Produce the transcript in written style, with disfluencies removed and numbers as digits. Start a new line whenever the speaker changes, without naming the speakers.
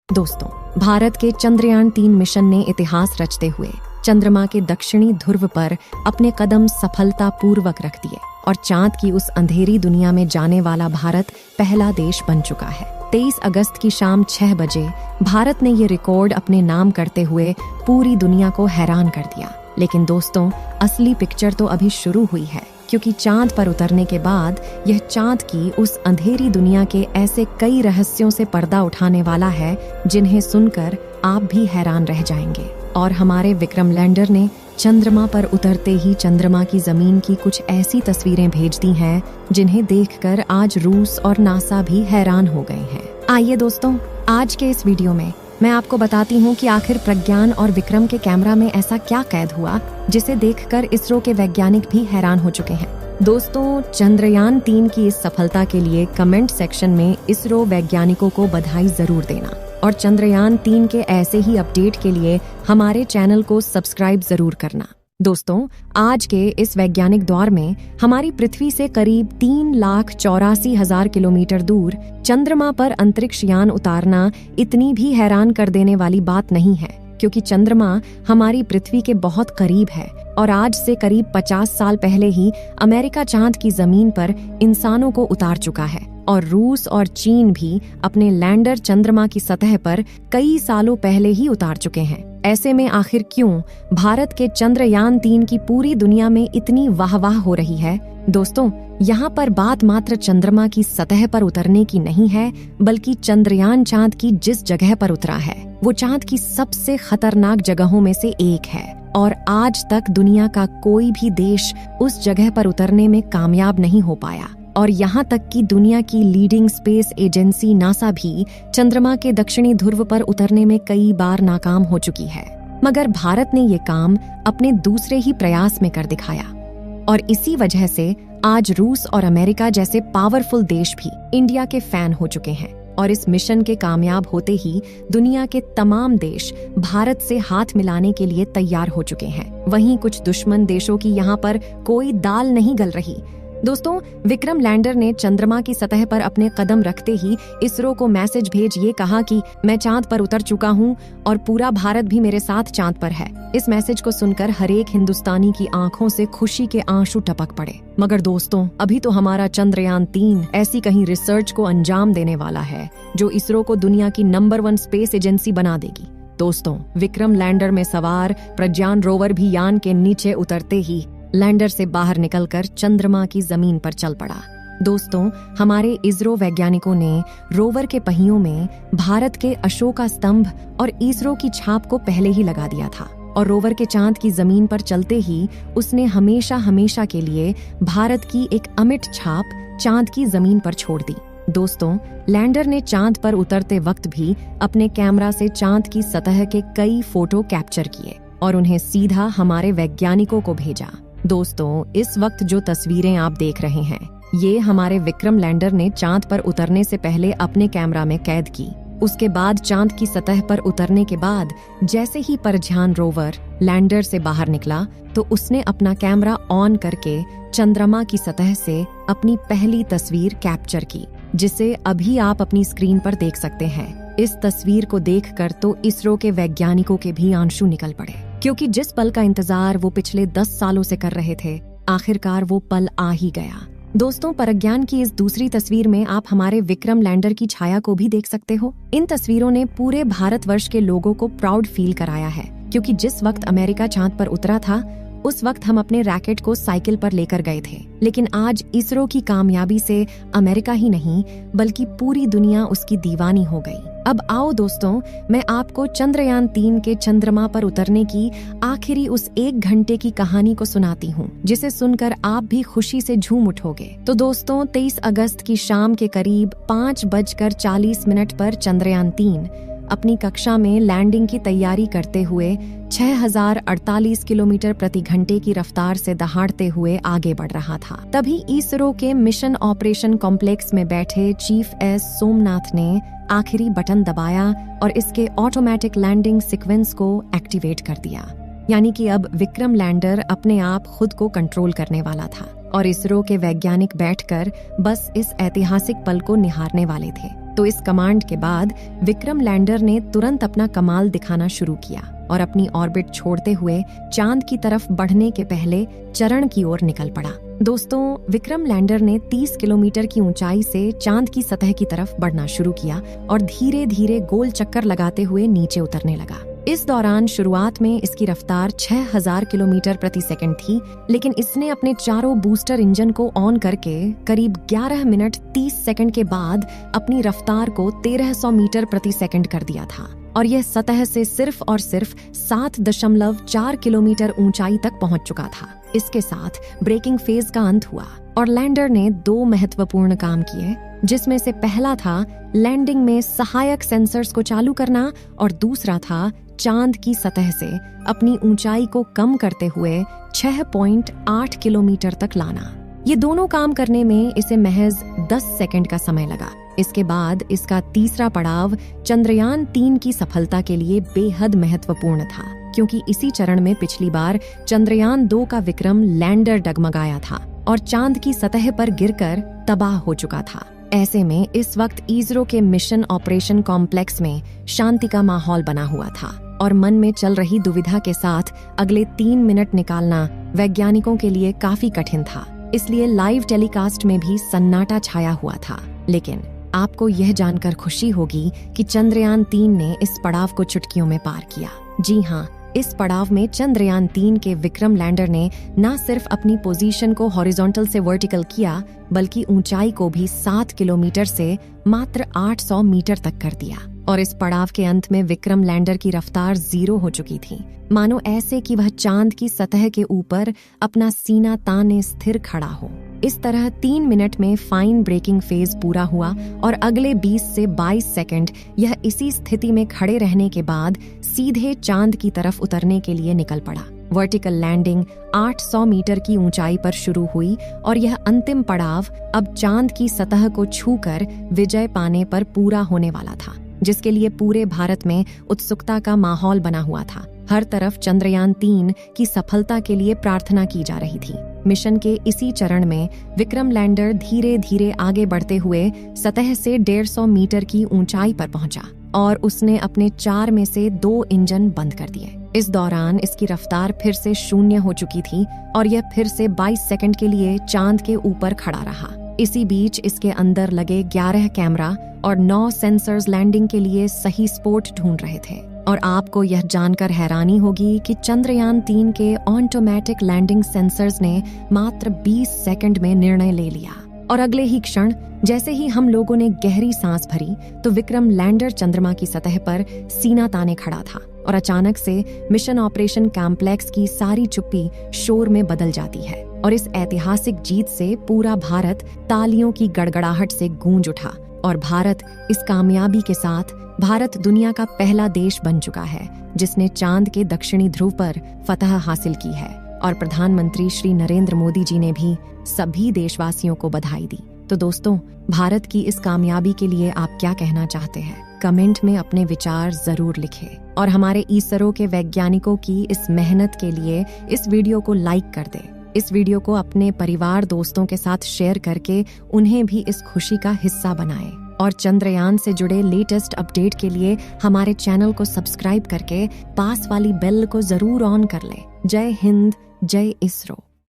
दोस्तों, भारत के चंद्रयान-3 मिशन ने इतिहास रचते हुए चंद्रमा के दक्षिणी ध्रुव पर अपने कदम सफलतापूर्वक रख दिए और चांद की उस अंधेरी दुनिया में जाने वाला भारत पहला देश बन चुका है। 23 अगस्त की शाम 6 बजे भारत ने ये रिकॉर्ड अपने नाम करते हुए पूरी दुनिया को हैरान कर दिया। लेकिन दोस्तों, असली पिक्चर तो अभी शुरू हुई है, क्योंकि चांद पर उतरने के बाद यह चांद की उस अंधेरी दुनिया के ऐसे कई रहस्यों से पर्दा उठाने वाला है जिन्हें सुनकर आप भी हैरान रह जाएंगे। और हमारे विक्रम लैंडर ने चंद्रमा पर उतरते ही चंद्रमा की जमीन की कुछ ऐसी तस्वीरें भेज दी हैं जिन्हें देखकर आज रूस और नासा भी हैरान हो गए हैं। आइए दोस्तों, आज के इस वीडियो में मैं आपको बताती हूँ कि आखिर प्रज्ञान और विक्रम के कैमरा में ऐसा क्या कैद हुआ जिसे देखकर इसरो के वैज्ञानिक भी हैरान हो चुके हैं। दोस्तों, चंद्रयान-3 की इस सफलता के लिए कमेंट सेक्शन में इसरो वैज्ञानिकों को बधाई जरूर देना और चंद्रयान-3 के ऐसे ही अपडेट के लिए हमारे चैनल को सब्सक्राइब जरूर करना। दोस्तों, आज के इस वैज्ञानिक दौर में हमारी पृथ्वी से करीब 3,84,000 किलोमीटर दूर चंद्रमा पर अंतरिक्ष यान उतारना इतनी भी हैरान कर देने वाली बात नहीं है, क्योंकि चंद्रमा हमारी पृथ्वी के बहुत करीब है और आज से करीब 50 साल पहले ही अमेरिका चांद की जमीन पर इंसानों को उतार चुका है और रूस और चीन भी अपने लैंडर चंद्रमा की सतह पर कई सालों पहले ही उतार चुके हैं। ऐसे में आखिर क्यों भारत के चंद्रयान-3 की पूरी दुनिया में इतनी वाहवाह हो रही है? दोस्तों, यहाँ पर बात मात्र चंद्रमा की सतह पर उतरने की नहीं है, बल्कि चंद्रयान चांद की जिस जगह पर उतरा है वो चांद की सबसे खतरनाक जगहों में से एक है और आज तक दुनिया का कोई भी देश उस जगह पर उतरने में कामयाब नहीं हो पाया। और यहाँ तक कि दुनिया की लीडिंग स्पेस एजेंसी नासा भी चंद्रमा के दक्षिणी ध्रुव पर उतरने में कई बार नाकाम हो चुकी है, मगर भारत ने ये काम अपने दूसरे ही प्रयास में कर दिखाया। और इसी वजह से आज रूस और अमेरिका जैसे पावरफुल देश भी इंडिया के फैन हो चुके हैं और इस मिशन के कामयाब होते ही दुनिया के तमाम देश भारत से हाथ मिलाने के लिए तैयार हो चुके हैं। वहीं कुछ दुश्मन देशों की यहाँ पर कोई दाल नहीं गल रही। दोस्तों, विक्रम लैंडर ने चंद्रमा की सतह पर अपने कदम रखते ही इसरो को मैसेज भेज ये कहा कि मैं चांद पर उतर चुका हूँ और पूरा भारत भी मेरे साथ चांद पर है। इस मैसेज को सुनकर हर एक हिंदुस्तानी की आंखों से खुशी के आंसू टपक पड़े। मगर दोस्तों, अभी तो हमारा चंद्रयान-3 ऐसी कहीं रिसर्च को अंजाम देने वाला है जो इसरो को दुनिया की नंबर 1 स्पेस एजेंसी बना देगी। दोस्तों, विक्रम लैंडर में सवार प्रज्ञान रोवर भी यान के नीचे उतरते ही लैंडर से बाहर निकलकर चंद्रमा की जमीन पर चल पड़ा। दोस्तों, हमारे इसरो वैज्ञानिकों ने रोवर के पहियों में भारत के अशोका स्तंभ और इसरो की छाप को पहले ही लगा दिया था और रोवर के चांद की जमीन पर चलते ही उसने हमेशा हमेशा के लिए भारत की एक अमिट छाप चांद की जमीन पर छोड़ दी। दोस्तों, लैंडर ने चांद पर उतरते वक्त भी अपने कैमरा से चांद की सतह के कई फोटो कैप्चर किए और उन्हें सीधा हमारे वैज्ञानिकों को भेजा। दोस्तों, इस वक्त जो तस्वीरें आप देख रहे हैं ये हमारे विक्रम लैंडर ने चांद पर उतरने से पहले अपने कैमरा में कैद की। उसके बाद चांद की सतह पर उतरने के बाद जैसे ही प्रज्ञान रोवर लैंडर से बाहर निकला तो उसने अपना कैमरा ऑन करके चंद्रमा की सतह से अपनी पहली तस्वीर कैप्चर की, जिसे अभी आप अपनी स्क्रीन पर देख सकते हैं। इस तस्वीर को देखकर तो इसरो के वैज्ञानिकों के भी आंसू निकल पड़े, क्योंकि जिस पल का इंतजार वो पिछले 10 सालों से कर रहे थे, आखिरकार वो पल आ ही गया। दोस्तों, प्रज्ञान की इस दूसरी तस्वीर में आप हमारे विक्रम लैंडर की छाया को भी देख सकते हो। इन तस्वीरों ने पूरे भारतवर्ष के लोगों को प्राउड फील कराया है, क्योंकि जिस वक्त अमेरिका चांद पर उतरा था उस वक्त हम अपने रैकेट को साइकिल पर लेकर गए थे, लेकिन आज इसरो की कामयाबी से अमेरिका ही नहीं बल्कि पूरी दुनिया उसकी दीवानी हो गई। अब आओ दोस्तों, मैं आपको चंद्रयान-3 के चंद्रमा पर उतरने की आखिरी उस 1 घंटे की कहानी को सुनाती हूँ, जिसे सुनकर आप भी खुशी से झूम उठोगे। तो दोस्तों, 23 अगस्त की शाम के करीब 5:40 पर चंद्रयान-3 अपनी कक्षा में लैंडिंग की तैयारी करते हुए 6048 किलोमीटर प्रति घंटे की रफ्तार से दहाड़ते हुए आगे बढ़ रहा था। तभी इसरो के मिशन ऑपरेशन कॉम्प्लेक्स में बैठे चीफ एस सोमनाथ ने आखिरी बटन दबाया और इसके ऑटोमेटिक लैंडिंग सीक्वेंस को एक्टिवेट कर दिया। यानी कि अब विक्रम लैंडर अपने आप खुद को कंट्रोल करने वाला था और इसरो के वैज्ञानिक बैठकर बस इस ऐतिहासिक पल को निहारने वाले थे। तो इस कमांड के बाद विक्रम लैंडर ने तुरंत अपना कमाल दिखाना शुरू किया और अपनी ऑर्बिट छोड़ते हुए चांद की तरफ बढ़ने के पहले चरण की ओर निकल पड़ा। दोस्तों, विक्रम लैंडर ने 30 किलोमीटर की ऊंचाई से चांद की सतह की तरफ बढ़ना शुरू किया और धीरे धीरे गोल चक्कर लगाते हुए नीचे उतरने लगा। इस दौरान शुरुआत में इसकी रफ्तार 6000 किलोमीटर प्रति सेकंड थी, लेकिन इसने अपने चारों बूस्टर इंजन को ऑन करके करीब 11 मिनट 30 सेकंड के बाद अपनी रफ्तार को 1300 मीटर प्रति सेकंड कर दिया था और यह सतह से सिर्फ और सिर्फ 7.4 किलोमीटर ऊंचाई तक पहुंच चुका था। इसके साथ ब्रेकिंग फेज का अंत हुआ और लैंडर ने 2 महत्वपूर्ण काम किए, जिसमें से पहला था लैंडिंग में सहायक सेंसर्स को चालू करना और दूसरा था चांद की सतह से अपनी ऊंचाई को कम करते हुए 6.8 किलोमीटर तक लाना। ये दोनों काम करने में इसे महज 10 सेकंड का समय लगा। इसके बाद इसका तीसरा पड़ाव चंद्रयान 3 की सफलता के लिए बेहद महत्वपूर्ण था, क्योंकि इसी चरण में पिछली बार चंद्रयान 2 का विक्रम लैंडर डगमगाया था और चांद की सतह पर गिरकर तबाह हो चुका था। ऐसे में इस वक्त इसरो के मिशन ऑपरेशन कॉम्प्लेक्स में शांति का माहौल बना हुआ था और मन में चल रही दुविधा के साथ अगले 3 मिनट निकालना वैज्ञानिकों के लिए काफी कठिन था। इसलिए लाइव टेलीकास्ट में भी सन्नाटा छाया हुआ था। लेकिन आपको यह जानकर खुशी होगी कि चंद्रयान 3 ने इस पड़ाव को चुटकियों में पार किया। जी हाँ, इस पड़ाव में चंद्रयान 3 के विक्रम लैंडर ने न सिर्फ अपनी पोजीशन को हॉरिजॉन्टल से वर्टिकल किया, बल्कि ऊंचाई को भी 7 किलोमीटर से मात्र 800 मीटर तक कर दिया। और इस पड़ाव के अंत में विक्रम लैंडर की रफ्तार 0 हो चुकी थी, मानो ऐसे कि वह चांद की सतह के ऊपर अपना सीना ताने स्थिर खड़ा हो। इस तरह 3 मिनट में फाइन ब्रेकिंग फेज पूरा हुआ और अगले 20 से 22 सेकंड यह इसी स्थिति में खड़े रहने के बाद सीधे चांद की तरफ उतरने के लिए निकल पड़ा। वर्टिकल लैंडिंग 800 मीटर की ऊंचाई पर शुरू हुई और यह अंतिम पड़ाव अब चांद की सतह को छूकर विजय पाने पर पूरा होने वाला था, जिसके लिए पूरे भारत में उत्सुकता का माहौल बना हुआ था। हर तरफ चंद्रयान 3 की सफलता के लिए प्रार्थना की जा रही थी। मिशन के इसी चरण में विक्रम लैंडर धीरे धीरे आगे बढ़ते हुए सतह से 150 मीटर की ऊंचाई पर पहुंचा और उसने अपने 4 में से 2 इंजन बंद कर दिए। इस दौरान इसकी रफ्तार फिर से 0 हो चुकी थी और यह फिर से 22 सेकंड के लिए चांद के ऊपर खड़ा रहा। इसी बीच इसके अंदर लगे 11 कैमरा और 9 सेंसर्स लैंडिंग के लिए सही स्पॉट ढूंढ रहे थे। और आपको यह जानकर हैरानी होगी कि चंद्रयान 3 के ऑटोमेटिक लैंडिंग सेंसर्स ने मात्र 20 सेकंड में निर्णय ले लिया और अगले ही क्षण जैसे ही हम लोगों ने गहरी सांस भरी तो विक्रम लैंडर चंद्रमा की सतह पर सीना ताने खड़ा था और अचानक से मिशन ऑपरेशन कॉम्प्लेक्स की सारी चुप्पी शोर में बदल जाती है और इस ऐतिहासिक जीत से पूरा भारत तालियों की गड़गड़ाहट से गूंज उठा और भारत इस कामयाबी के साथ भारत दुनिया का पहला देश बन चुका है जिसने चांद के दक्षिणी ध्रुव पर फतह हासिल की है। और प्रधानमंत्री श्री नरेंद्र मोदी जी ने भी सभी देशवासियों को बधाई दी। तो दोस्तों, भारत की इस कामयाबी के लिए आप क्या कहना चाहते हैं? कमेंट में अपने विचार जरूर लिखें और हमारे इसरो के वैज्ञानिकों की इस मेहनत के लिए इस वीडियो को लाइक कर दें। इस वीडियो को अपने परिवार दोस्तों के साथ शेयर करके उन्हें भी इस खुशी का हिस्सा बनाएं और चंद्रयान से जुड़े लेटेस्ट अपडेट के लिए हमारे चैनल को सब्सक्राइब करके पास वाली बेल को जरूर ऑन कर लें। जय हिंद, जय इसरो।